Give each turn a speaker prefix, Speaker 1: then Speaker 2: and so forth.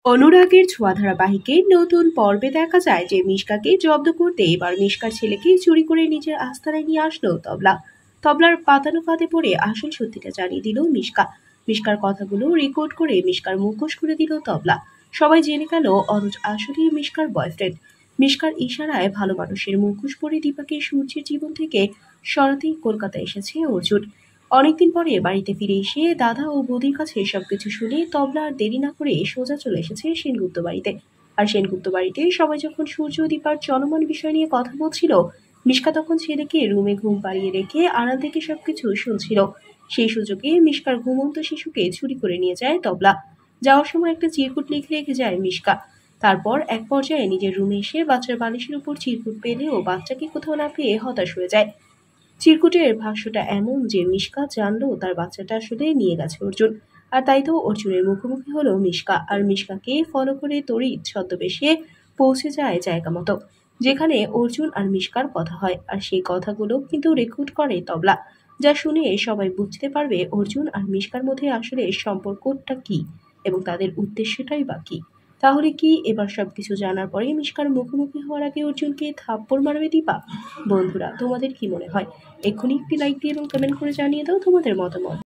Speaker 1: অনুরাগের ছোঁয়া ধারাবাহিকের নতুন পর্বে দেখা যায় যে মিশকাকে জব্দ করতে এবার মিশকার ছেলেকে চুরি করে নিজের আস্তানায় নিয়ে আসলো তবলা। তবলার পাতানো ফাঁদে পড়ে আসল সত্যিটা জানিয়ে দিল মিশকা। মিশকার কথাগুলো রেকর্ড করে মিশকার মুখোশ করে দিল তবলা। সবাই জেনে গেল অনুজ আসলে মিশকার বয়ফ্রেন্ড। মিশকার ইশারায় ভালো মানুষের মুখোশ পরে দীপাকে সূর্যের জীবন থেকে সরাতেই কলকাতা এসেছে অর্জুন। অনেকদিন পরে বাড়িতে ফিরে এসে দাদা ও বৌদির কাছে সবকিছু শুনে তবলা আর দেরি না করে সোজা চলে এসেছে সেনগুপ্ত বাড়িতে। আর সেনগুপ্ত বাড়িতে সবাই যখন সূর্য ও দীপার চলমান বিষয় নিয়ে কথা বলছিল, মিশকা তখন ছেলেকে রুমে ঘুম পাড়িয়ে রেখে আড়াল থেকে সবকিছু শুনছিল। সেই সুযোগে মিশকার ঘুমন্ত শিশুকে চুরি করে নিয়ে যায় তবলা। যাওয়ার সময় একটা চিরকুট লিখে রেখে যায় মিশকা। তারপর এক পর্যায়ে নিজের রুমে এসে বাচ্চার বালিশের উপর চিরকুট পেলেও বাচ্চাকে কোথাও না পেয়ে হতাশ হয়ে যায়। চিরকুটের ভাষ্যটা এমন যে মিশকা জানলো তার বাচ্চাটা আসলে নিয়ে গেছে অর্জুন। আর তাই তো অর্জুনের মুখোমুখি হলো মিশকা, আর মিশকাকে ফলো করে তড়িৎ ছদ্মবেশে পৌঁছে যায় জায়গা মতো, যেখানে অর্জুন আর মিশকার কথা হয়। আর সেই কথাগুলো কিন্তু রেকর্ড করে তবলা, যা শুনে সবাই বুঝতে পারবে অর্জুন আর মিশকার মধ্যে আসলে সম্পর্কটা কি এবং তাদের উদ্দেশ্যটাই বা কি। তাহলে কি এবার সবকিছু জানার পরে মিশকার মুখোমুখি হওয়ার আগে অর্জুনকে থাপ্পড় মারবে দীপা? বন্ধুরা, তোমাদের কি মনে হয়? এক্ষুনি একটি লাইক দিয়ে এবং কমেন্ট করে জানিয়ে দাও তোমাদের মতামত।